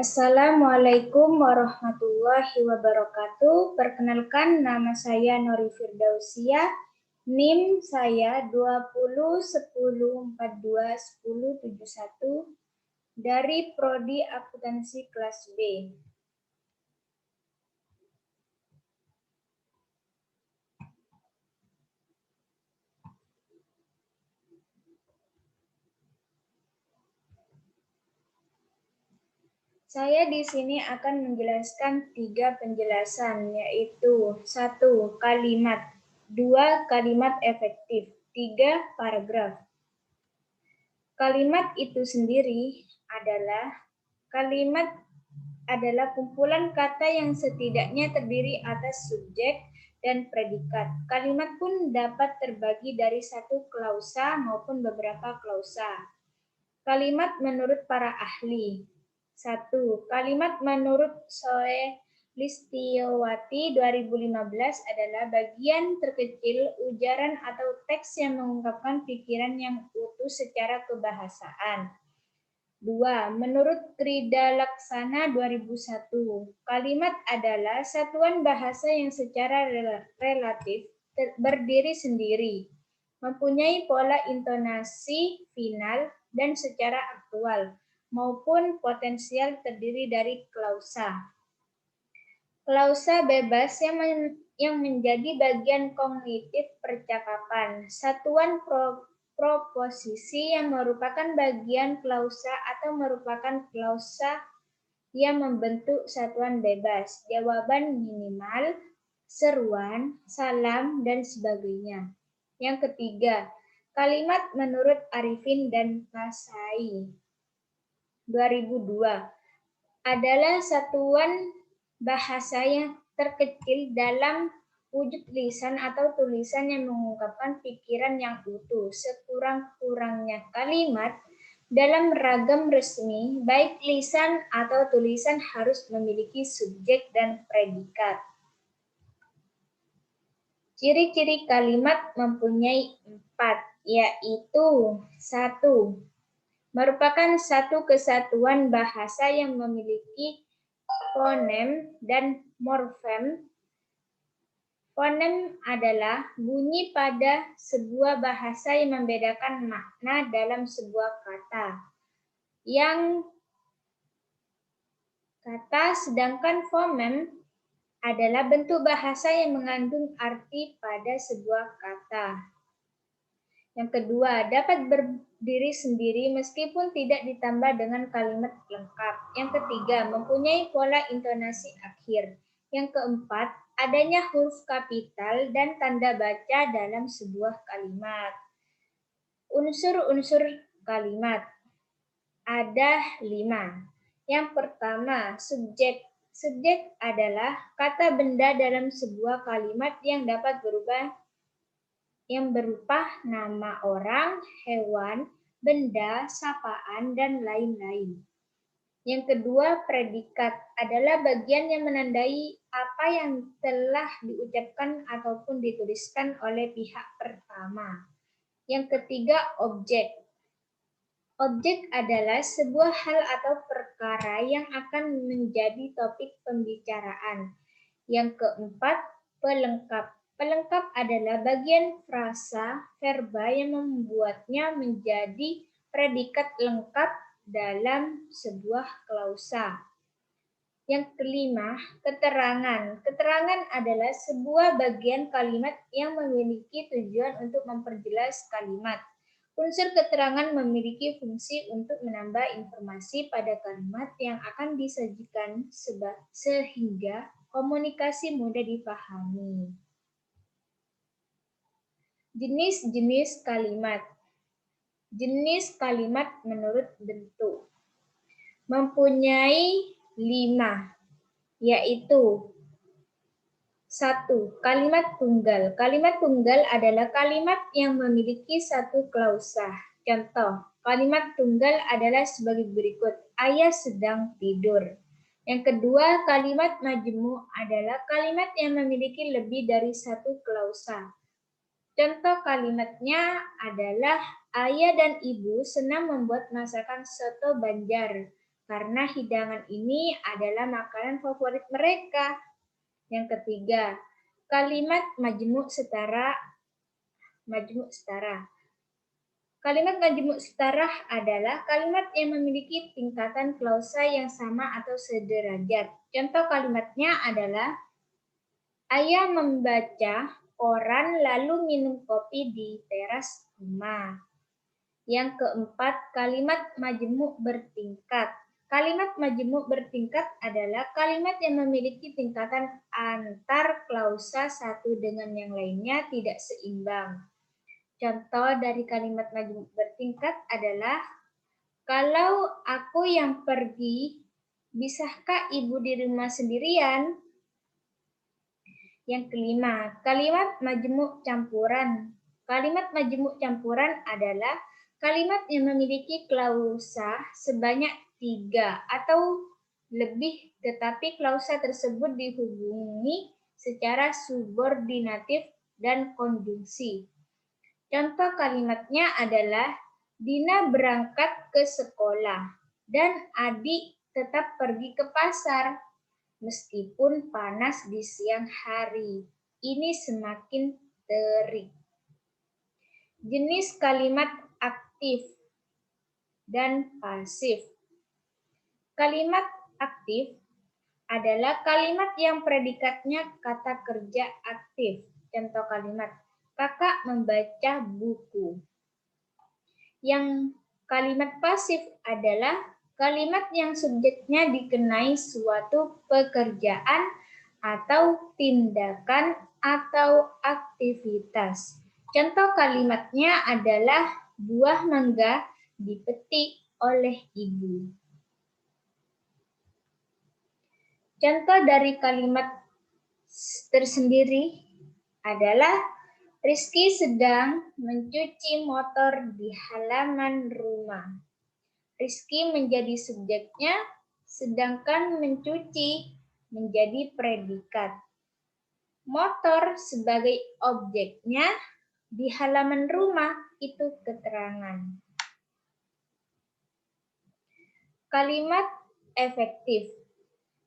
Assalamualaikum warahmatullahi wabarakatuh. Perkenalkan, nama saya Nori Firdausia. NIM saya 2010421071 dari Prodi Akuntansi kelas B. Saya di sini akan menjelaskan 3 penjelasan, yaitu 1. Kalimat, 2. Kalimat efektif, 3. Paragraf. Kalimat itu sendiri adalah kumpulan kata yang setidaknya terdiri atas subjek dan predikat. Kalimat pun dapat terbagi dari satu klausa maupun beberapa klausa. Kalimat menurut para ahli. 1. Kalimat menurut Solistiyowati 2015 adalah bagian terkecil ujaran atau teks yang mengungkapkan pikiran yang utuh secara kebahasaan. 2. Menurut Trida Laksana 2001, kalimat adalah satuan bahasa yang secara relatif berdiri sendiri, mempunyai pola intonasi final dan secara aktual maupun potensial terdiri dari klausa. Klausa bebas yang menjadi bagian kognitif percakapan, satuan proposisi yang merupakan bagian klausa atau merupakan klausa yang membentuk satuan bebas, jawaban minimal, seruan, salam, dan sebagainya. Yang ketiga, kalimat menurut Arifin dan Kasai 2002 adalah satuan bahasa yang terkecil dalam wujud lisan atau tulisan yang mengungkapkan pikiran yang utuh. Sekurang-kurangnya kalimat dalam ragam resmi, baik lisan atau tulisan harus memiliki subjek dan predikat. Ciri-ciri kalimat mempunyai 4, yaitu 1. Merupakan satu kesatuan bahasa yang memiliki fonem dan morfem. Fonem adalah bunyi pada sebuah bahasa yang membedakan makna dalam sebuah kata, sedangkan fonem adalah bentuk bahasa yang mengandung arti pada sebuah kata. Yang kedua, dapat berdiri sendiri meskipun tidak ditambah dengan kalimat lengkap. Yang ketiga, mempunyai pola intonasi akhir. Yang keempat, adanya huruf kapital dan tanda baca dalam sebuah kalimat. Unsur-unsur kalimat ada 5. Yang pertama, subjek. Subjek adalah kata benda dalam sebuah kalimat yang dapat berupa nama orang, hewan, benda, sapaan, dan lain-lain. Yang kedua, predikat adalah bagian yang menandai apa yang telah diucapkan ataupun dituliskan oleh pihak pertama. Yang ketiga, objek. Objek adalah sebuah hal atau perkara yang akan menjadi topik pembicaraan. Yang keempat, pelengkap. Pelengkap adalah bagian frasa verba yang membuatnya menjadi predikat lengkap dalam sebuah klausa. Yang kelima, keterangan. Keterangan adalah sebuah bagian kalimat yang memiliki tujuan untuk memperjelas kalimat. Unsur keterangan memiliki fungsi untuk menambah informasi pada kalimat yang akan disajikan sehingga komunikasi mudah dipahami. Jenis-jenis kalimat. Jenis kalimat menurut bentuk. Mempunyai 5, yaitu 1. Kalimat tunggal. Kalimat tunggal adalah kalimat yang memiliki satu klausa. Contoh, kalimat tunggal adalah sebagai berikut. Ayah sedang tidur. Yang kedua, kalimat majmu adalah kalimat yang memiliki lebih dari satu klausa. Contoh kalimatnya adalah ayah dan ibu senang membuat masakan soto Banjar. karena hidangan ini adalah makanan favorit mereka. Yang ketiga, kalimat majmuk setara. Kalimat majmuk setara adalah kalimat yang memiliki tingkatan klausa yang sama atau sederajat. Contoh kalimatnya adalah ayah membaca koran lalu minum kopi di teras rumah. Yang keempat, kalimat majmuk bertingkat. Kalimat majmuk bertingkat adalah kalimat yang memiliki tingkatan antar klausa satu dengan yang lainnya tidak seimbang. Contoh dari kalimat majmuk bertingkat adalah, kalau aku yang pergi, bisakah ibu di rumah sendirian? Yang kelima, kalimat majmuk campuran. Kalimat majmuk campuran adalah kalimat yang memiliki klausa sebanyak 3 atau lebih, tetapi klausa tersebut dihubungi secara subordinatif dan konjungsi. Contoh kalimatnya adalah, Dina berangkat ke sekolah dan adik tetap pergi ke pasar. Meskipun panas di siang hari, ini semakin terik. Jenis kalimat aktif dan pasif. Kalimat aktif adalah kalimat yang predikatnya kata kerja aktif. Contoh kalimat, kakak membaca buku. Yang kalimat pasif adalah kalimat yang subjeknya dikenai suatu pekerjaan atau tindakan atau aktivitas. Contoh kalimatnya adalah buah mangga dipetik oleh ibu. Contoh dari kalimat tersendiri adalah Rizky sedang mencuci motor di halaman rumah. Rizky menjadi subjeknya, sedangkan mencuci menjadi predikat. Motor sebagai objeknya, di halaman rumah itu keterangan. Kalimat efektif.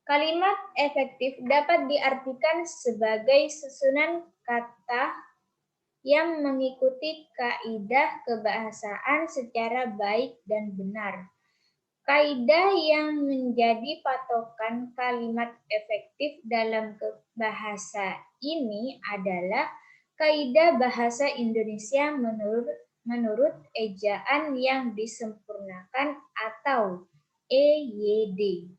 Kalimat efektif dapat diartikan sebagai susunan kata yang mengikuti kaidah kebahasaan secara baik dan benar. Kaidah yang menjadi patokan kalimat efektif dalam bahasa ini adalah kaidah bahasa Indonesia menurut ejaan yang disempurnakan atau EYD.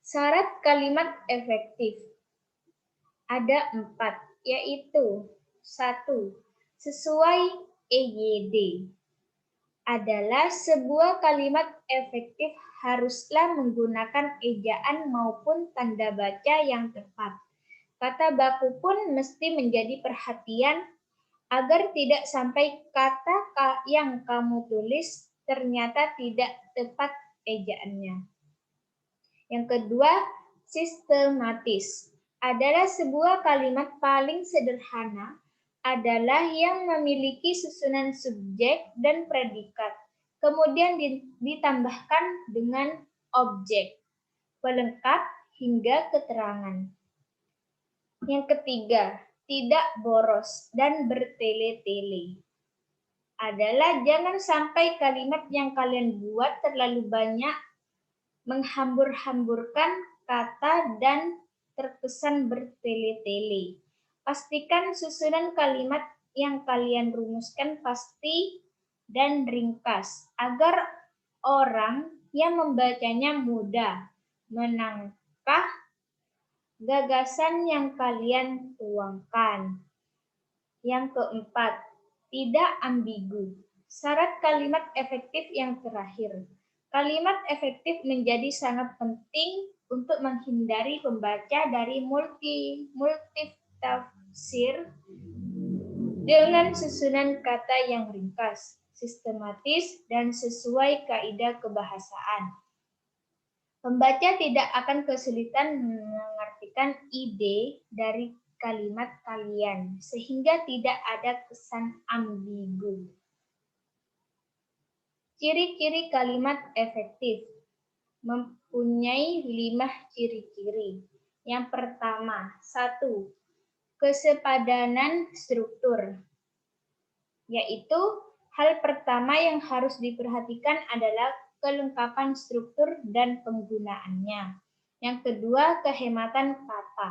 Syarat kalimat efektif ada 4, yaitu 1. Sesuai EYD. Adalah sebuah kalimat efektif haruslah menggunakan ejaan maupun tanda baca yang tepat. Kata baku pun mesti menjadi perhatian agar tidak sampai kata yang kamu tulis ternyata tidak tepat ejaannya. Yang kedua, sistematis. Adalah sebuah kalimat paling sederhana adalah yang memiliki susunan subjek dan predikat, kemudian ditambahkan dengan objek, pelengkap hingga keterangan. Yang ketiga, tidak boros dan bertele-tele. Adalah jangan sampai kalimat yang kalian buat terlalu banyak menghambur-hamburkan kata dan terkesan bertele-tele. Pastikan susunan kalimat yang kalian rumuskan pasti dan ringkas, agar orang yang membacanya mudah menangkap gagasan yang kalian tuangkan. Yang keempat, tidak ambigu. Syarat kalimat efektif yang terakhir. Kalimat efektif menjadi sangat penting untuk menghindari pembaca dari multitafsir dengan susunan kata yang ringkas, sistematis, dan sesuai kaidah kebahasaan. Pembaca tidak akan kesulitan mengartikan ide dari kalimat kalian, sehingga tidak ada kesan ambigu. Ciri-ciri kalimat efektif mempunyai 5 ciri-ciri. Yang pertama, 1. Kesepadanan struktur, yaitu hal pertama yang harus diperhatikan adalah kelengkapan struktur dan penggunaannya. Yang kedua, kehematan kata,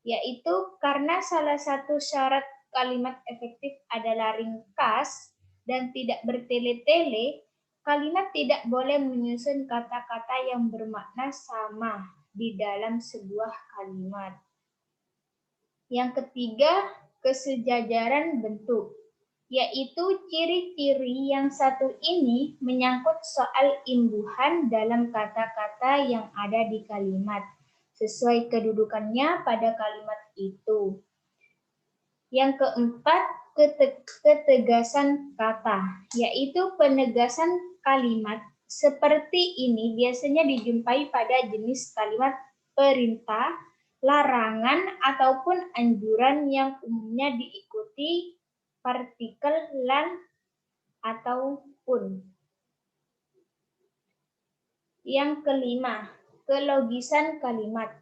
yaitu karena salah satu syarat kalimat efektif adalah ringkas dan tidak bertele-tele, kalimat tidak boleh menyusun kata-kata yang bermakna sama di dalam sebuah kalimat. Yang ketiga, kesejajaran bentuk, yaitu ciri-ciri yang satu ini menyangkut soal imbuhan dalam kata-kata yang ada di kalimat, sesuai kedudukannya pada kalimat itu. Yang keempat, ketegasan kata, yaitu penegasan kalimat seperti ini biasanya dijumpai pada jenis kalimat perintah, larangan, ataupun anjuran yang umumnya diikuti partikel lan ataupun. Yang kelima, kelogisan kalimat,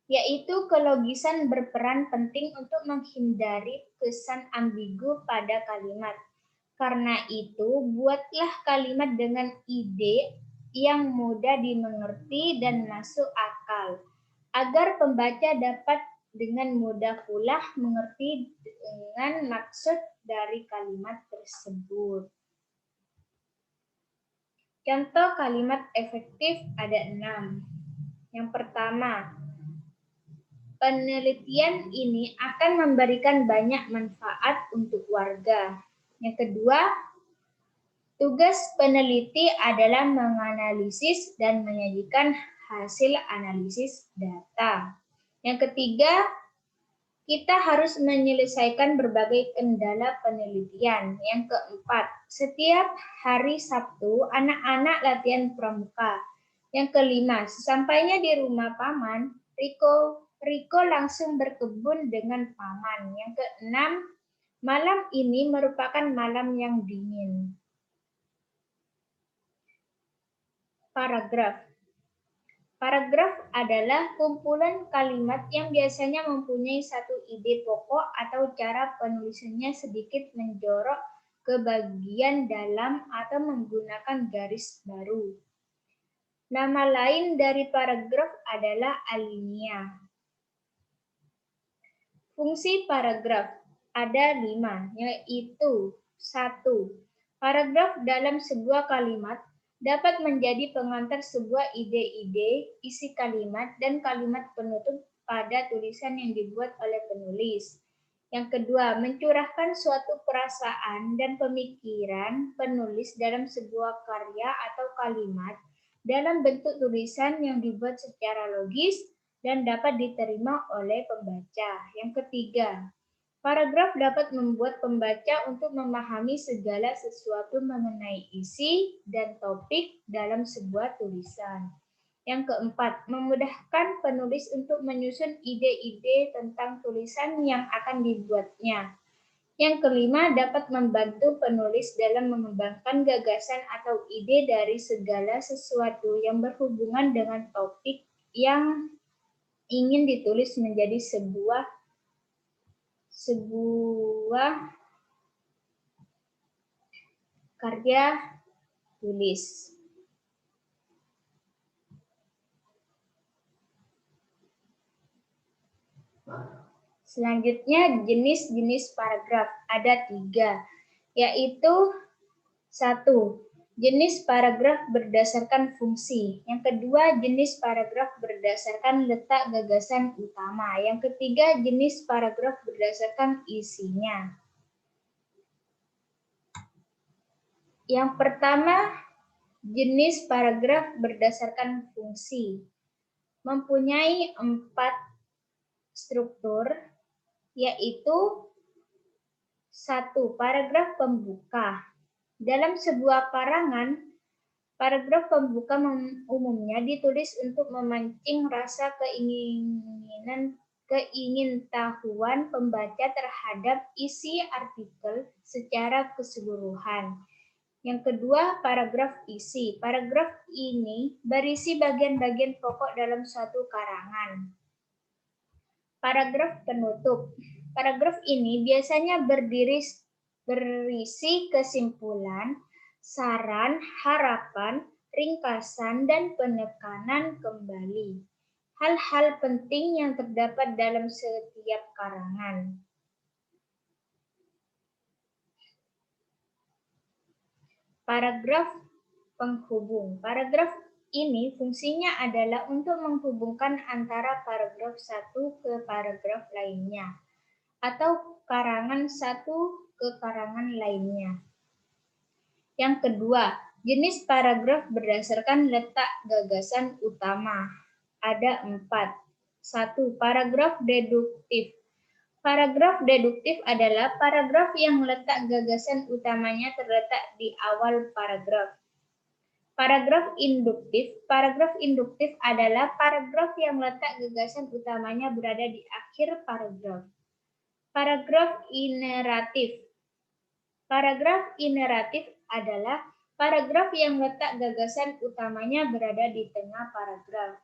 yaitu kelogisan berperan penting untuk menghindari kesan ambigu pada kalimat. Karena itu, buatlah kalimat dengan ide yang mudah dimengerti dan masuk akal, agar pembaca dapat dengan mudah pula mengerti dengan maksud dari kalimat tersebut. Contoh kalimat efektif ada 6. Yang pertama, penelitian ini akan memberikan banyak manfaat untuk warga. Yang kedua, tugas peneliti adalah menganalisis dan menyajikan hasil analisis data. Yang ketiga, kita harus menyelesaikan berbagai kendala penelitian. Yang keempat, setiap hari Sabtu anak-anak latihan pramuka. Yang kelima, sesampainya di rumah paman, Riko langsung berkebun dengan paman. Yang keenam, malam ini merupakan malam yang dingin. Paragraf. Paragraf adalah kumpulan kalimat yang biasanya mempunyai satu ide pokok atau cara penulisannya sedikit menjorok ke bagian dalam atau menggunakan garis baru. Nama lain dari paragraf adalah alinea. Fungsi paragraf ada 5, yaitu 1. Paragraf dalam sebuah kalimat dapat menjadi pengantar sebuah ide-ide, isi kalimat, dan kalimat penutup pada tulisan yang dibuat oleh penulis. Yang kedua, mencurahkan suatu perasaan dan pemikiran penulis dalam sebuah karya atau kalimat dalam bentuk tulisan yang dibuat secara logis dan dapat diterima oleh pembaca. Yang ketiga, paragraf dapat membuat pembaca untuk memahami segala sesuatu mengenai isi dan topik dalam sebuah tulisan. Yang keempat, memudahkan penulis untuk menyusun ide-ide tentang tulisan yang akan dibuatnya. Yang kelima, dapat membantu penulis dalam mengembangkan gagasan atau ide dari segala sesuatu yang berhubungan dengan topik yang ingin ditulis menjadi sebuah karya tulis. Selanjutnya, jenis-jenis paragraf ada 3, yaitu 1. Jenis paragraf berdasarkan fungsi. Yang kedua, jenis paragraf berdasarkan letak gagasan utama. Yang ketiga, jenis paragraf berdasarkan isinya. Yang pertama, jenis paragraf berdasarkan fungsi. Mempunyai 4 struktur, yaitu 1. Paragraf pembuka. Dalam sebuah karangan, paragraf pembuka umumnya ditulis untuk memancing rasa keingintahuan pembaca terhadap isi artikel secara keseluruhan. Yang kedua, paragraf isi. Paragraf ini berisi bagian-bagian pokok dalam suatu karangan. Paragraf penutup. Paragraf ini biasanya berisi kesimpulan, saran, harapan, ringkasan, dan penekanan kembali hal-hal penting yang terdapat dalam setiap karangan. Paragraf penghubung. Paragraf ini fungsinya adalah untuk menghubungkan antara paragraf satu ke paragraf lainnya, atau karangan satu ke karangan lainnya. Yang kedua, jenis paragraf berdasarkan letak gagasan utama. Ada 4. 1. Paragraf deduktif. Paragraf deduktif adalah paragraf yang letak gagasan utamanya terletak di awal paragraf. Paragraf induktif. Paragraf induktif adalah paragraf yang letak gagasan utamanya berada di akhir paragraf. Paragraf ineratif. Paragraf ineratif adalah paragraf yang letak gagasan utamanya berada di tengah paragraf.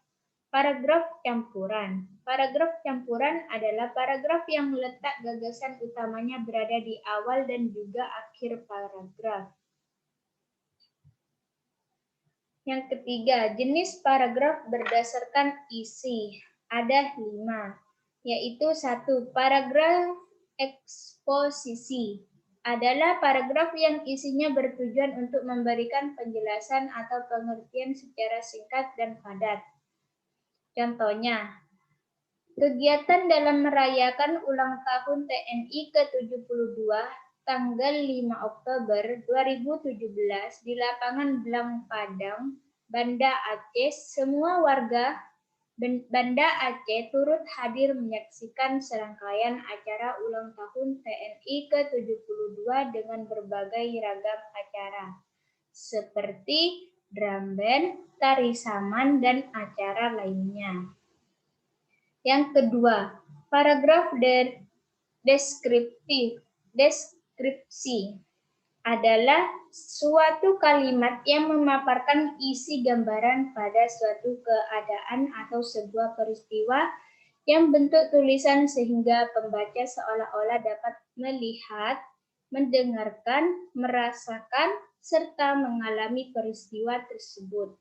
Paragraf campuran. Paragraf campuran adalah paragraf yang letak gagasan utamanya berada di awal dan juga akhir paragraf. Yang ketiga, jenis paragraf berdasarkan isi. Ada 5, yaitu 1. Paragraf eksposisi. Adalah paragraf yang isinya bertujuan untuk memberikan penjelasan atau pengertian secara singkat dan padat. Contohnya, kegiatan dalam merayakan ulang tahun TNI ke-72 tanggal 5 Oktober 2017 di lapangan Blang Padang, Banda Aceh. Semua warga Banda Aceh turut hadir menyaksikan serangkaian acara ulang tahun TNI ke-72 dengan berbagai ragam acara, seperti drum band, tari saman, dan acara lainnya. Yang kedua, paragraf deskripsi adalah suatu kalimat yang memaparkan isi gambaran pada suatu keadaan atau sebuah peristiwa yang bentuk tulisan sehingga pembaca seolah-olah dapat melihat, mendengarkan, merasakan, serta mengalami peristiwa tersebut.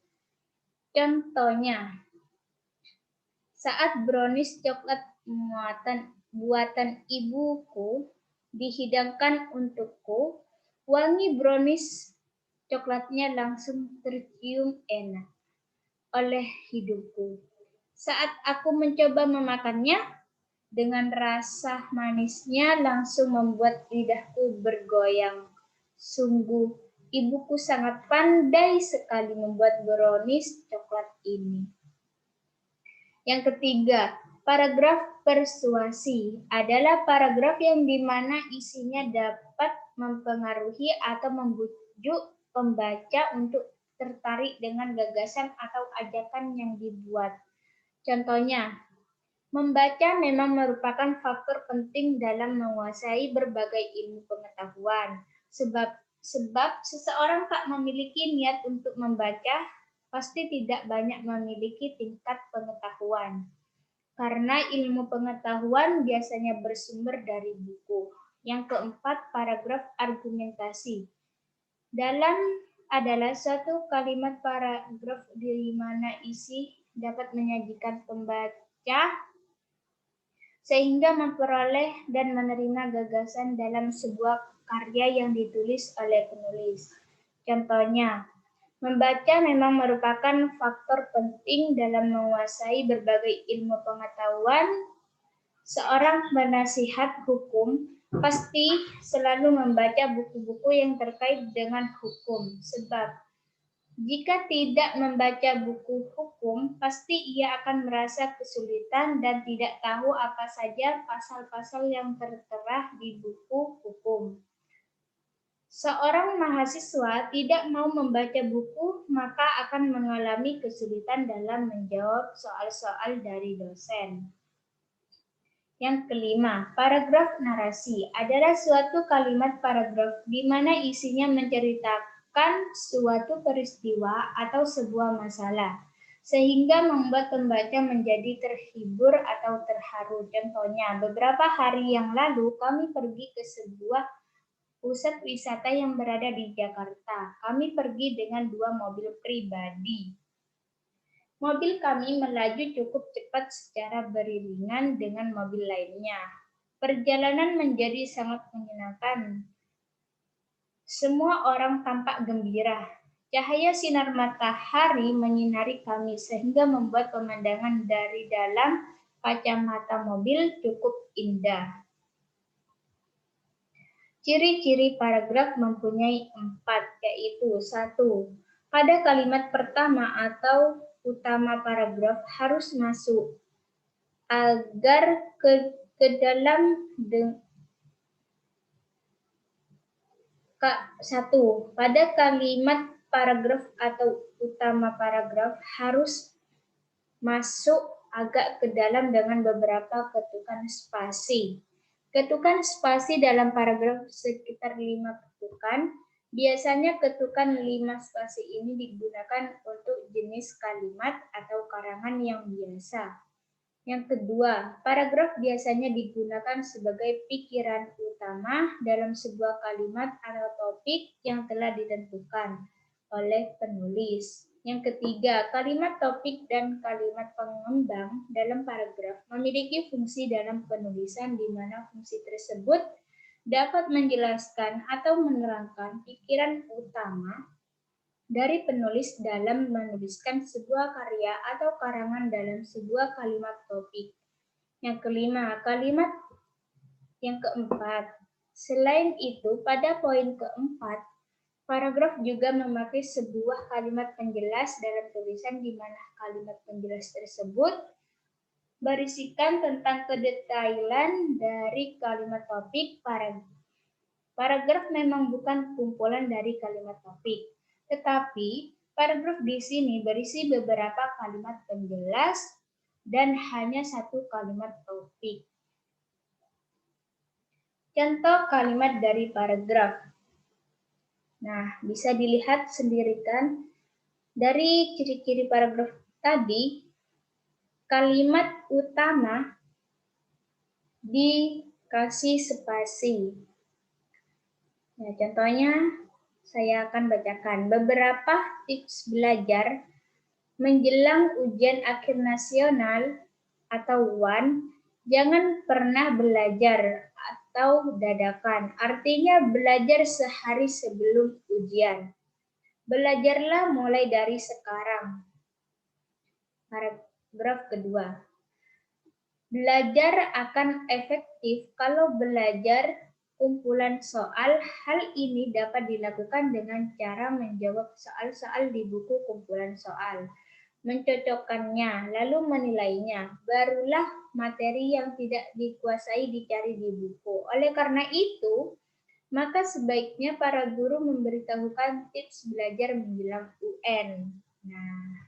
Contohnya, saat brownies coklat buatan ibuku dihidangkan untukku, wangi brownies coklatnya langsung tercium enak oleh hidungku. Saat aku mencoba memakannya, dengan rasa manisnya langsung membuat lidahku bergoyang. Sungguh, ibuku sangat pandai sekali membuat brownies coklat ini. Yang ketiga, paragraf persuasi adalah paragraf yang dimana isinya dapat mempengaruhi atau membujuk pembaca untuk tertarik dengan gagasan atau ajakan yang dibuat. Contohnya, membaca memang merupakan faktor penting dalam menguasai berbagai ilmu pengetahuan. Sebab seseorang tak memiliki niat untuk membaca, pasti tidak banyak memiliki tingkat pengetahuan. Karena ilmu pengetahuan biasanya bersumber dari buku. Yang keempat, paragraf argumentasi. Dalam adalah suatu kalimat paragraf di mana isi dapat menyajikan pembaca sehingga memperoleh dan menerima gagasan dalam sebuah karya yang ditulis oleh penulis. Contohnya, membaca memang merupakan faktor penting dalam menguasai berbagai ilmu pengetahuan. Seorang penasihat hukum pasti selalu membaca buku-buku yang terkait dengan hukum, sebab jika tidak membaca buku hukum, pasti ia akan merasa kesulitan dan tidak tahu apa saja pasal-pasal yang tertera di buku hukum. Seorang mahasiswa tidak mau membaca buku, maka akan mengalami kesulitan dalam menjawab soal-soal dari dosen. Yang kelima, paragraf narasi adalah suatu kalimat paragraf di mana isinya menceritakan suatu peristiwa atau sebuah masalah, sehingga membuat pembaca menjadi terhibur atau terharu. Contohnya, beberapa hari yang lalu kami pergi ke sebuah pusat wisata yang berada di Jakarta. Kami pergi dengan 2 mobil pribadi. Mobil kami melaju cukup cepat secara beriringan dengan mobil lainnya. Perjalanan menjadi sangat menyenangkan. Semua orang tampak gembira. Cahaya sinar matahari menyinari kami sehingga membuat pemandangan dari dalam kacamata mobil cukup indah. Ciri-ciri paragraf mempunyai 4, yaitu 1. Pada kalimat pertama atau utama paragraf harus masuk agar ke dalam 1. Pada kalimat paragraf atau utama paragraf harus masuk agak ke dalam dengan beberapa ketukan spasi. Ketukan spasi dalam paragraf sekitar 5 ketukan. Biasanya ketukan 5 spasi ini digunakan untuk jenis kalimat atau karangan yang biasa. Yang kedua, paragraf biasanya digunakan sebagai pikiran utama dalam sebuah kalimat atau topik yang telah ditentukan oleh penulis. Yang ketiga, kalimat topik dan kalimat pengembang dalam paragraf memiliki fungsi dalam penulisan di mana fungsi tersebut dapat menjelaskan atau menerangkan pikiran utama dari penulis dalam menuliskan sebuah karya atau karangan dalam sebuah kalimat topik. Yang kelima, kalimat yang keempat. Selain itu, pada poin keempat, paragraf juga memakai sebuah kalimat penjelas dalam tulisan di mana kalimat penjelas tersebut berisikan tentang kedetailan dari kalimat topik. Paragraf memang bukan kumpulan dari kalimat topik. Tetapi, paragraf di sini berisi beberapa kalimat penjelas dan hanya 1 kalimat topik. Contoh kalimat dari paragraf. Nah, bisa dilihat sendiri kan, dari ciri-ciri paragraf tadi, kalimat utama dikasih spasi. Nah, contohnya, saya akan bacakan beberapa tips belajar menjelang ujian akhir nasional atau UAN. Jangan pernah belajar atau dadakan. Artinya belajar sehari sebelum ujian. Belajarlah mulai dari sekarang. Paragraf kedua. Belajar akan efektif kalau belajar kumpulan soal. Hal ini dapat dilakukan dengan cara menjawab soal-soal di buku kumpulan soal, mencocokkannya, lalu menilainya. Barulah materi yang tidak dikuasai dicari di buku. Oleh karena itu, maka sebaiknya para guru memberitahukan tips belajar menjelang UN. Nah,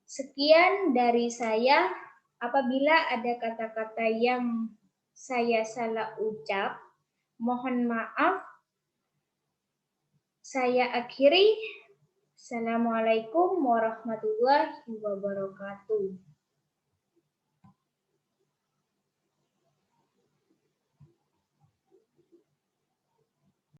sekian dari saya. Apabila ada kata-kata yang saya salah ucap, mohon maaf. Saya akhiri. Assalamualaikum warahmatullahi wabarakatuh.